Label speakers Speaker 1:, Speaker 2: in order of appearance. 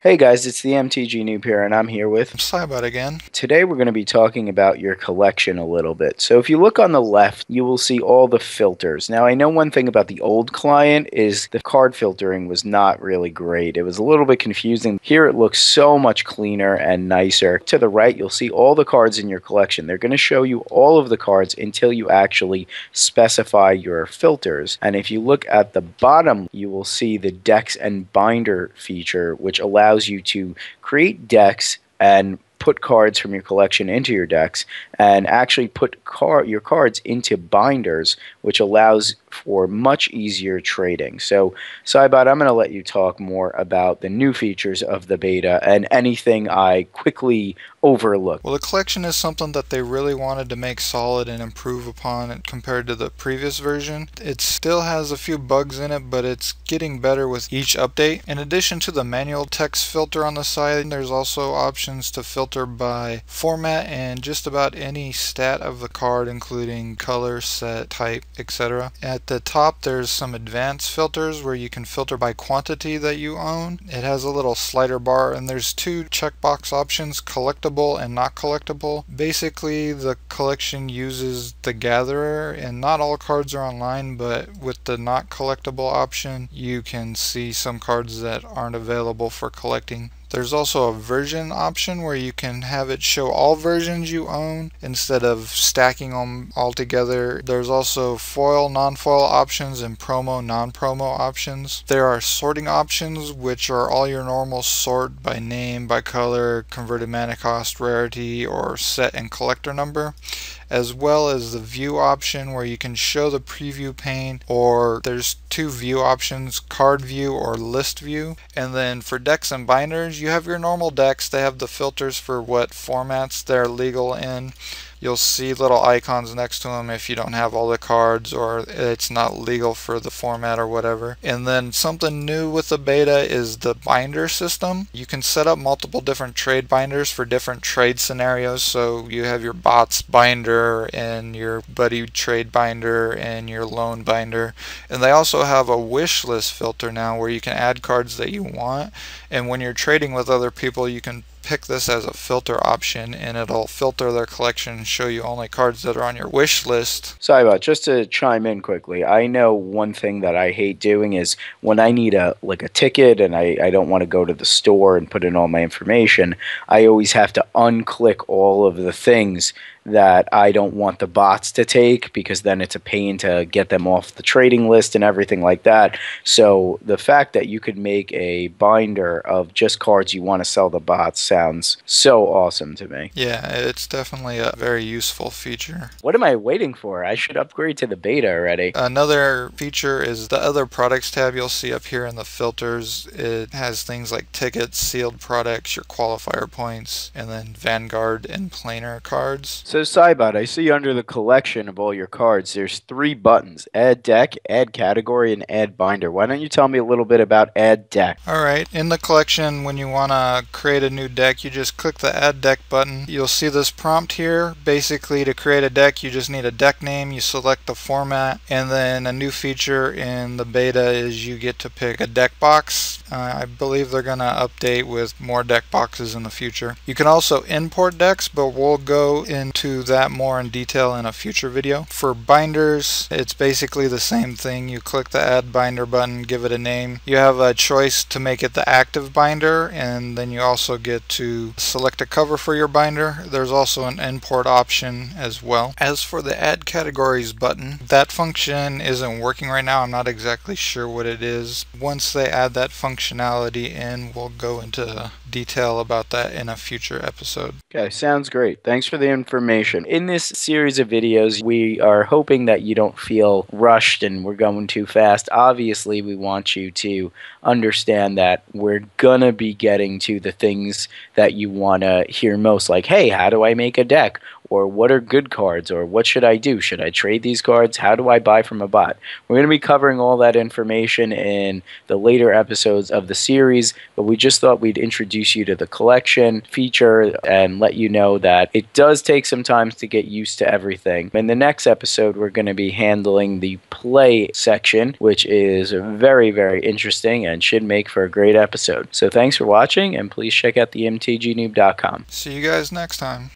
Speaker 1: Hey guys, it's the Mtg Noob here, and I'm here with.
Speaker 2: Cybot again.
Speaker 1: Today we're going to be talking about your collection a little bit. So if you look on the left, you will see all the filters. Now I know one thing about the old client is the card filtering was not really great. It was a little bit confusing. Here it looks so much cleaner and nicer. To the right, you'll see all the cards in your collection. They're going to show you all of the cards until you actually specify your filters. And if you look at the bottom, you will see the decks and binder feature, which allows you to create decks and put cards from your collection into your decks and actually put your cards into binders, which allows for much easier trading. So, Cybot, I'm going to let you talk more about the new features of the beta and anything I quickly overlooked.
Speaker 2: Well, the collection is something that they really wanted to make solid and improve upon it compared to the previous version. It still has a few bugs in it, but it's getting better with each update. In addition to the manual text filter on the side, there's also options to filter by format and just about any stat of the card, including color, set, type, etc. At the top, there's some advanced filters where you can filter by quantity that you own. It has a little slider bar, and there's two checkbox options: collectible and not collectible. Basically, the collection uses the gatherer, and not all cards are online, but with the not collectible option, you can see some cards that aren't available for collecting. There's also a version option where you can have it show all versions you own instead of stacking them all together. There's also foil, non-foil options and promo, non-promo options. There are sorting options, which are all your normal sort by name, by color, converted mana cost, rarity, or set and collector number, as well as the view option where you can show the preview pane, or there's two view options, card view or list view. And then for decks and binders, you have your normal decks. They have the filters for what formats they're legal in. You'll see little icons next to them if you don't have all the cards or it's not legal for the format or whatever. And then something new with the beta is the binder system. You can set up multiple different trade binders for different trade scenarios. So you have your bots binder and your buddy trade binder and your loan binder. And they also have a wish list filter now where you can add cards that you want. And when you're trading with other people, you can pick this as a filter option, and it'll filter their collection and show you only cards that are on your wish list.
Speaker 1: Sorry, just to chime in quickly, I know one thing that I hate doing is when I need a ticket and I don't want to go to the store and put in all my information, I always have to unclick all of the things that I don't want the bots to take, because then it's a pain to get them off the trading list and everything like that. So the fact that you could make a binder of just cards you want to sell the bots sounds so awesome to me.
Speaker 2: Yeah, it's definitely a very useful feature.
Speaker 1: What am I waiting for? I should upgrade to the beta already.
Speaker 2: Another feature is the other products tab you'll see up here in the filters. It has things like tickets, sealed products, your qualifier points, and then Vanguard and planar cards.
Speaker 1: So Cybot, I see under the collection of all your cards, there's 3 buttons: Add Deck, Add Category, and Add Binder. Why don't you tell me a little bit about Add Deck?
Speaker 2: Alright, in the collection, when you want to create a new deck, you just click the Add Deck button. You'll see this prompt here. Basically, to create a deck, you just need a deck name, you select the format, and then a new feature in the beta is you get to pick a deck box. I believe they're going to update with more deck boxes in the future. You can also import decks, but we'll go into that more in detail in a future video. For binders, it's basically the same thing. You click the Add Binder button, give it a name. You have a choice to make it the active binder, and then you also get to select a cover for your binder. There's also an import option as well. As for the Add Categories button, that function isn't working right now. I'm not exactly sure what it is. Once they add that functionality in, we'll go into detail about that in a future episode.
Speaker 1: Okay, sounds great. Thanks for the information. In this series of videos, we are hoping that you don't feel rushed and we're going too fast. Obviously, we want you to understand that we're gonna be getting to the things that you want to hear most, like, hey, how do I make a deck? or what are good cards, or what should I do? Should I trade these cards? How do I buy from a bot? We're going to be covering all that information in the later episodes of the series, but we just thought we'd introduce you to the collection feature and let you know that it does take some time to get used to everything. In the next episode, we're going to be handling the play section, which is very, very interesting and should make for a great episode. So thanks for watching, and please check out the mtgnoob.com.
Speaker 2: See you guys next time.